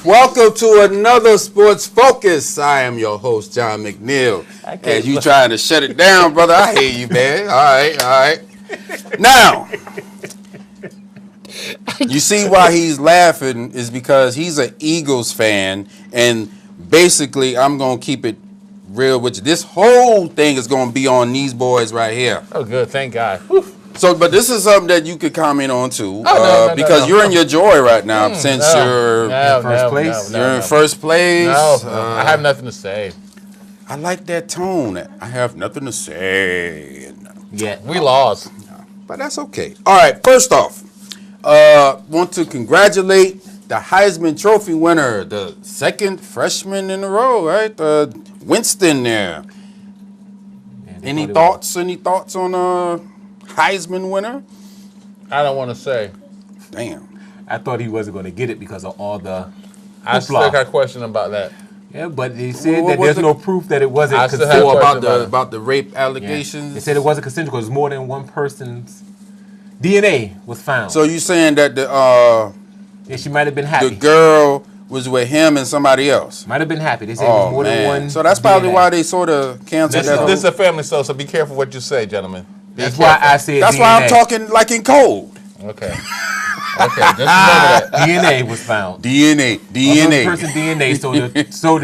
Welcome to another Sports Focus. I am your host, John McNeil. As you trying to shut it down, brother, I hear you, man. All right. Now, you see why he's laughing is because he's an Eagles fan, and basically, I'm going to keep it real with you. This whole thing is going to be on these boys right here. Oh, good. Thank God. Whew. So, but this is something that you could comment on too, because you're in your joy right now since you're in first place. You're in first place. I have nothing to say. I like that tone. I have nothing to say. Yeah, we lost, but that's okay. All right. First off, want to congratulate the Heisman Trophy winner, the second freshman in a row, right? Winston there. Any thoughts? Any thoughts on Heisman winner? I don't want to say. Damn. I thought he wasn't going to get it because of all the I still got a question about that. Yeah, but they said that there's no proof that it wasn't consensual. About the rape allegations. Yeah. They said it wasn't consensual because more than one person's DNA was found. So you saying that she might have been happy. The girl was with him and somebody else. Might have been happy. They said it was more than one. So that's probably why they sort of canceled that. This is a family show, so be careful what you say, gentlemen. That's why I said That's DNA. why I'm talking like in code. Okay. Just remember that. DNA was found. DNA. Person DNA. So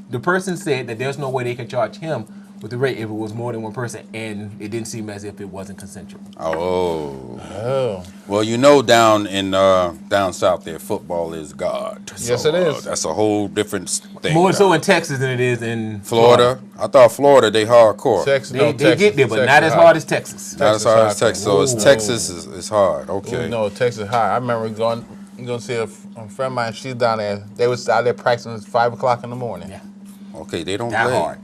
the person said that there's no way they can charge him with the rape if it was more than one person, and it didn't seem as if it wasn't consensual. Oh. Well, you know, down south there, football is God. Yes, it is. That's a whole different thing. More so in Texas than it is in Florida. I thought Florida they hardcore. They get there, but not as hard as Texas. Not as hard as Texas. So Texas is hard. Okay. No, Texas is hard. I remember going to see a friend of mine. She's down there. They was out there practicing at 5 o'clock in the morning. Yeah. Okay, they don't that play hard.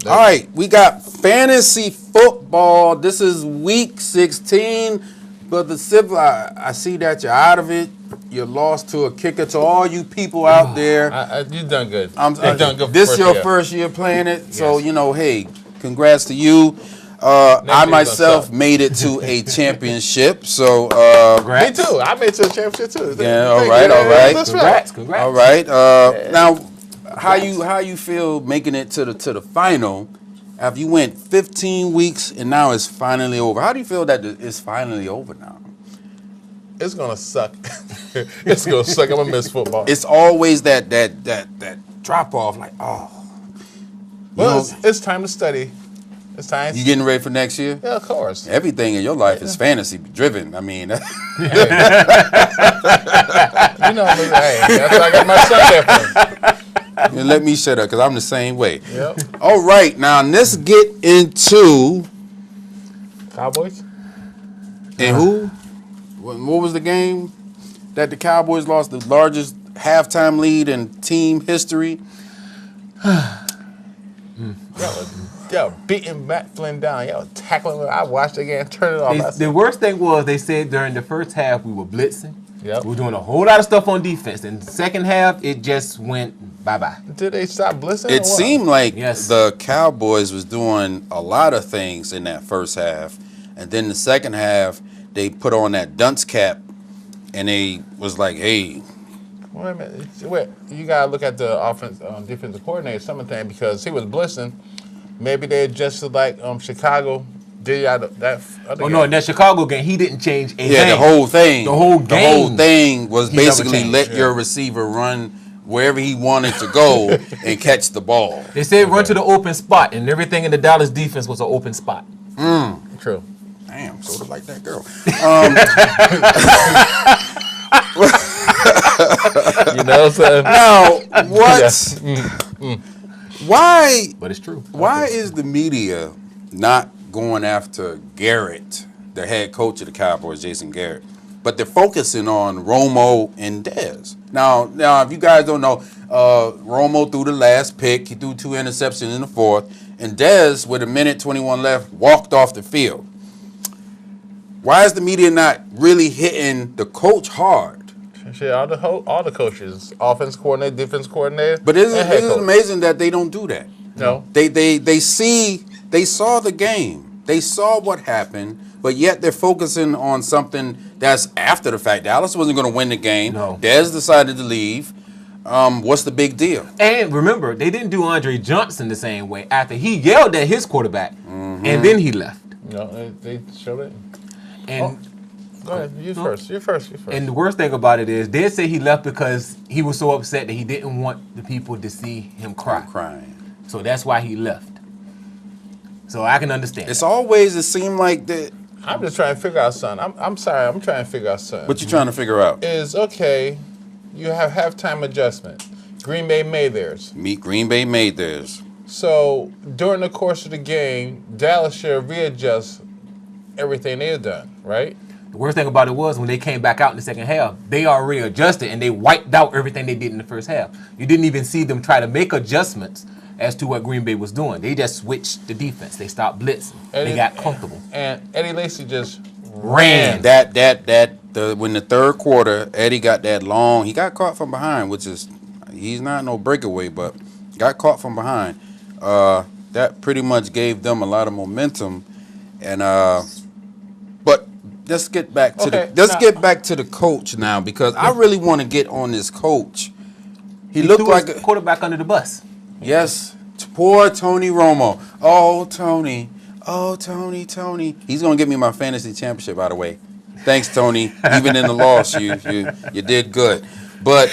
All right, we got fantasy football. This is week 16. But the civil, I see that you're out of it. You lost to a kicker. To all you people out there, you've done good. You've done good. This your first year playing it, so hey, congrats to you. I myself made it to a championship, so me too. I made it to a championship too. Yeah, all right. Congrats. All right. Now, how you feel making it to the final? After you went 15 weeks and now it's finally over. How do you feel that it's finally over now? It's gonna suck. It's gonna suck. I'm gonna miss football. It's always that drop off. Like, Well, it's time to study. It's time. You getting ready for next year? Yeah, of course. Everything in your life is fantasy driven. I mean, hey, that's why I got my son there. Let me shut up because I'm the same way. Yep. All right, now let's get into Cowboys. And who? What was the game that the Cowboys lost? The largest halftime lead in team history. Yo, beating Matt Flynn down. Yo, tackling him. I watched it again. Turn it off. The worst thing was they said during the first half we were blitzing. Yep. We were doing a whole lot of stuff on defense. And the second half, it just went bye-bye. Did they stop blitzing? It seemed like the Cowboys was doing a lot of things in that first half. And then the second half, they put on that dunce cap, and they was like, hey. Wait a minute. Wait, you got to look at the defensive coordinator, something, because he was blitzing. Maybe they adjusted like Chicago did that other game. No, in that Chicago game, he didn't change a thing. Yeah, the whole thing. The whole game. The whole thing was basically let your receiver run wherever he wanted to go and catch the ball. They said run to the open spot, and everything in the Dallas defense was an open spot. True. Damn, sort of like that girl. You know, so now what? Yes. Why? But it's true. Why is the media not going after Garrett, the head coach of the Cowboys, Jason Garrett, but they're focusing on Romo and Dez? Now, if you guys don't know, Romo threw the last pick. He threw 2 interceptions in the fourth, and Dez, with 1:21 left, walked off the field. Why is the media not really hitting the coach hard? Shit, all the coaches, offense coordinator, defense coordinator. But isn't it amazing that they don't do that? No. They saw the game. They saw what happened, but yet they're focusing on something that's after the fact. Dallas wasn't going to win the game. No. Dez decided to leave. What's the big deal? And remember, they didn't do Andre Johnson the same way after he yelled at his quarterback, and then he left. No, they showed it. And Go ahead. You first. You first. and the worst thing about it is, they say he left because he was so upset that he didn't want the people to see him cry. I'm crying. So that's why he left. So I can understand. It seemed like that. I'm just trying to figure out something. I'm sorry. I'm trying to figure out something. What you trying to figure out? Is okay. You have halftime adjustment. Green Bay made theirs. Green Bay made theirs. So during the course of the game, Dallas should readjust everything they've done, right? The worst thing about it was when they came back out in the second half, they already adjusted and they wiped out everything they did in the first half. You didn't even see them try to make adjustments as to what Green Bay was doing. They just switched the defense. They stopped blitzing. They got comfortable. And Eddie Lacy just Ran. When the third quarter, Eddie got that long. He got caught from behind, which is he's not no breakaway, but got caught from behind. That pretty much gave them a lot of momentum, and but let's get back to get back to the coach now, because I really want to get on this coach. He looked threw like his quarterback under the bus. Yes, poor Tony Romo. Oh, Tony. Oh, Tony. He's gonna give me my fantasy championship, by the way. Thanks, Tony. Even in the loss, you did good. But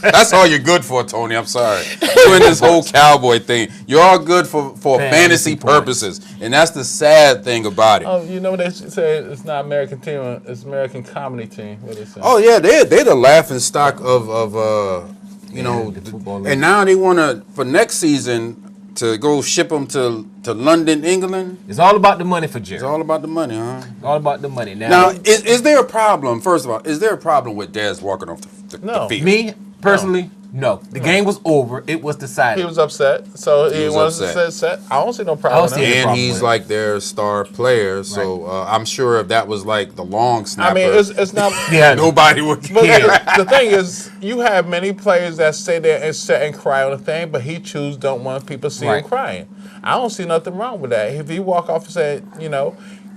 that's all you're good for, Tony. I'm sorry. Doing this whole cowboy thing. You're all good for fantasy purposes. And that's the sad thing about it. Oh, you know what they say? It's not American team. It's American comedy team. What they say? Oh, yeah. They're the laughing stock of the football league. And now they want to, for next season, to go ship them to London, England. It's all about the money for Jerry. It's all about the money, huh? All about the money. Now, is there a problem, first of all, is there a problem with Dez walking off the field? Me, personally, no. The game was over. It was decided. He was upset. So he was upset. I don't see no problem. And he's like their star player, so I'm sure if that was like the long snapper, I mean, it's not. Nobody would care. But the thing is, you have many players that stay there and sit and cry on the thing, but he don't want people to see him crying. I don't see nothing wrong with that. If he walk off and say,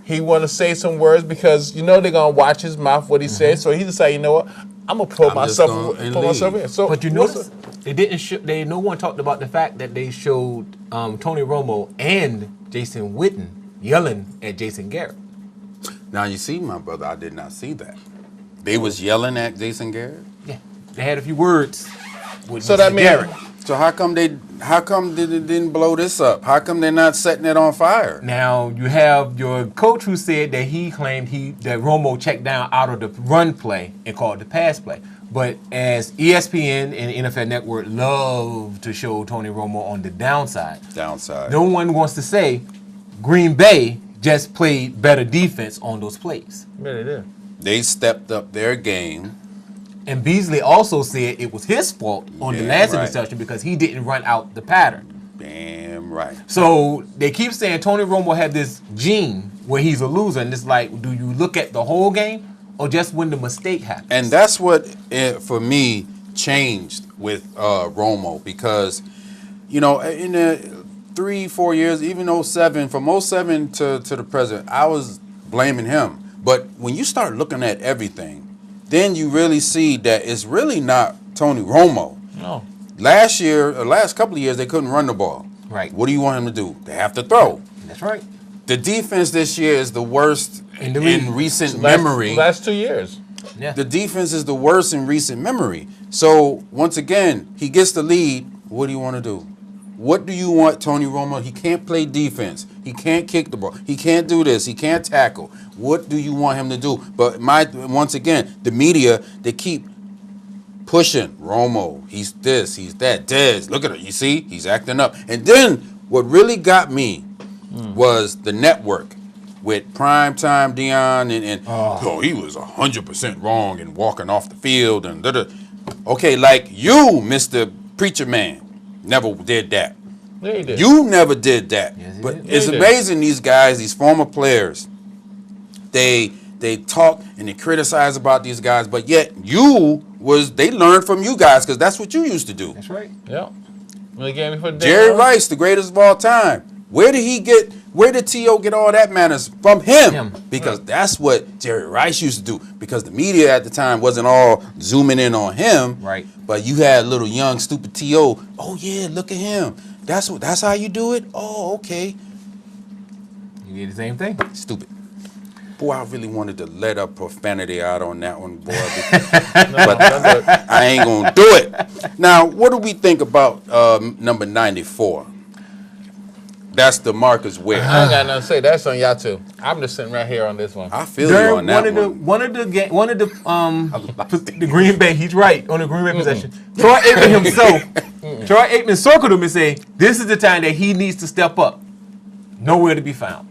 he want to say some words because they're gonna watch his mouth what he says, so he decide, you know what, I'm gonna put myself in. So, but you notice they didn't. No one talked about the fact that they showed Tony Romo and Jason Witten yelling at Jason Garrett. Now you see, my brother, I did not see that. They was yelling at Jason Garrett. Yeah, they had a few words with so Mr. that means Garrett. So how come did it didn't blow this up? How come they're not setting it on fire? Now you have your coach who said that he claimed that Romo checked down out of the run play and called the pass play. But as ESPN and NFL Network love to show Tony Romo on the downside, no one wants to say Green Bay just played better defense on those plays. Yeah, they did. They stepped up their game. And Beasley also said it was his fault on the last interception because he didn't run out the pattern. Damn right. So they keep saying Tony Romo had this gene where he's a loser, and it's like, do you look at the whole game or just when the mistake happens? And that's what, for me, changed with Romo, because, in the 3-4 years, even 07, from 07 to the present, I was blaming him. But when you start looking at everything, then you really see that it's really not Tony Romo. No. Last couple of years, they couldn't run the ball. Right. What do you want him to do? They have to throw. That's right. The defense this year is the worst in recent memory. Last 2 years. Yeah. The defense is the worst in recent memory. So, once again, he gets the lead. What do you want to do? What do you want Tony Romo? He can't play defense. He can't kick the ball. He can't do this. He can't tackle. What do you want him to do? But once again, the media, they keep pushing Romo. He's this, he's that. Dez, look at it. You see? He's acting up. And then what really got me was the network with Primetime Dion and he was 100% wrong in walking off the field and Okay, like you, Mr. Preacher Man, never did that. Yeah, he did. You never did that. Yes, but did. it's amazing, these guys, these former players, they talk and they criticize about these guys, but yet they learned from you guys because that's what you used to do. That's right. Yeah. When they gave me for Jerry Rice, the greatest of all time. Where did he get Where did T.O. get all that manners? From him. Because Right. that's what Jerry Rice used to do. Because the media at the time wasn't all zooming in on him. Right. But you had little young stupid T.O. Oh yeah, look at him. That's how you do it? Oh, okay. You did the same thing. Stupid. Boy, I really wanted to let a profanity out on that one, boy. But I ain't gonna do it. Now, what do we think about number 94? That's DeMarcus Ware. I ain't got nothing to say. That's on y'all too. I'm just sitting right here on this one. I feel you on that one of the Green Bay. He's right on the Green Bay possession. Troy Aikman himself. Troy Aikman circled him and said, "This is the time that he needs to step up." Nowhere to be found.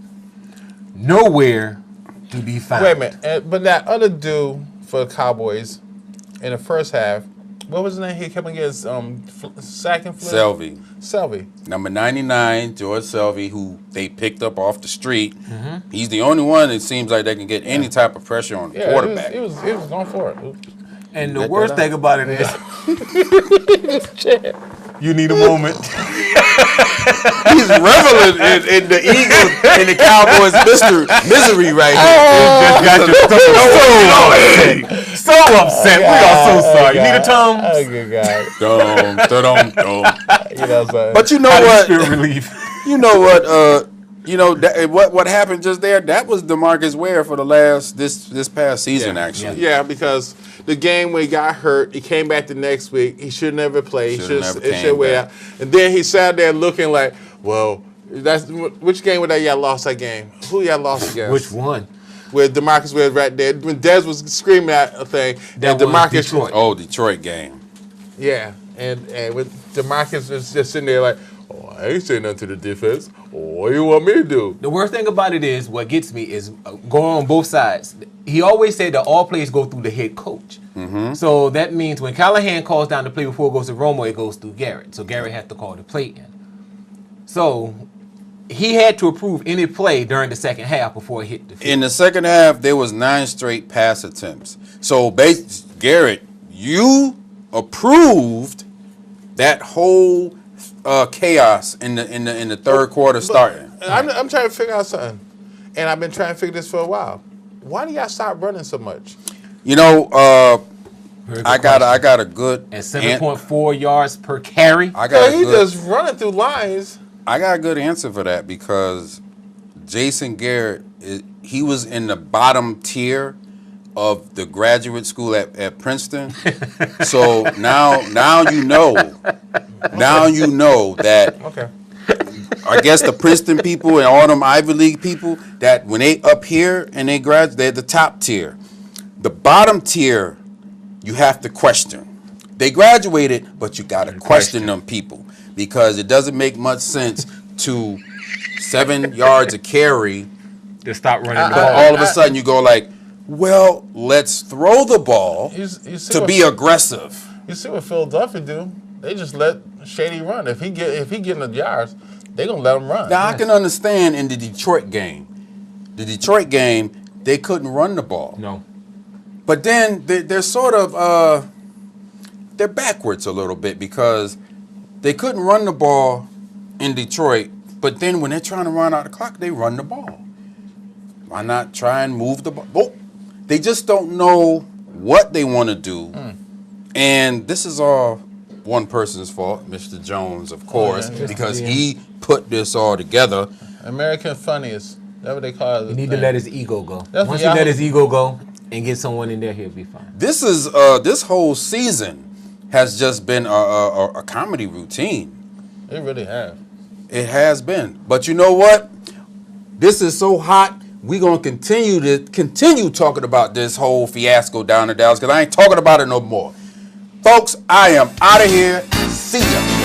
Nowhere to be found. Wait a minute. But that other dude for the Cowboys in the first half, what was his name? He kept against sack and flip? Selvey. Number 99, George Selvey, who they picked up off the street. He's the only one that seems like they can get any type of pressure on the quarterback. He was going for it. And the worst thing about it is, you need a moment. He's reveling in the Eagles and the Cowboys' misery right here. Just got you so upset. We are so sorry. You need a Tums? Oh, good God. Dum. You know what I'm saying? But you know what? Spirit relief. You know what? What happened just there? That was DeMarcus Ware for the this past season, actually. Yeah, because the game where he got hurt, he came back the next week. He should never play. He should wait out. And then he sat there looking like, well, which game was that y'all lost that game? Who y'all lost against? Which one? Where DeMarcus was right there. When Dez was screaming at a thing. That and was DeMarcus, Detroit. Oh, Detroit game. Yeah. And with DeMarcus was just sitting there like, oh, I ain't saying nothing to the defense. Oh, what do you want me to do? The worst thing about it is, what gets me is going on both sides. He always said that all plays go through the head coach. So that means when Callahan calls down the play before it goes to Romo, it goes through Garrett. So Garrett has to call the play in. So he had to approve any play during the second half before it hit the field. In the second half, there was 9 straight pass attempts. So, Garrett, you approved that whole chaos in the third quarter starting. I'm trying to figure out something, and I've been trying to figure this for a while. Why do y'all stop running so much? You know, I got a good at 7.4 yards per carry. Just running through lines. I got a good answer for that because Jason Garrett, he was in the bottom tier of the graduate school at Princeton. So now you know. Now you know that. Okay. I guess the Princeton people and all them Ivy League people, that when they up here and they graduate, they're the top tier. The bottom tier, you have to question. They graduated, but you got to question them people because it doesn't make much sense to 7 yards a carry. To stop running the But ball. all of a sudden you go like, well, let's throw the ball You see to be aggressive. You see what Philadelphia do? They just let Shady run. If he getting the yards, they gonna let him run. Now I can understand in the Detroit game. The Detroit game, they couldn't run the ball. No. But then they're sort of they're backwards a little bit because they couldn't run the ball in Detroit, but then when they're trying to run out the clock, they run the ball. Why not try and move the ball? Oh, they just don't know what they want to do. And this is all one person's fault, Mr. Jones, of course, because he put this all together. American funniest. That's what they call it. You need to let his ego go. That's Once what you let his ego go and get someone in there, he'll be fine. This is this whole season has just been a comedy routine. They really have. It has been. But you know what? This is so hot. We're going to continue talking about this whole fiasco down in Dallas because I ain't talking about it no more. Folks, I am out of here. See ya.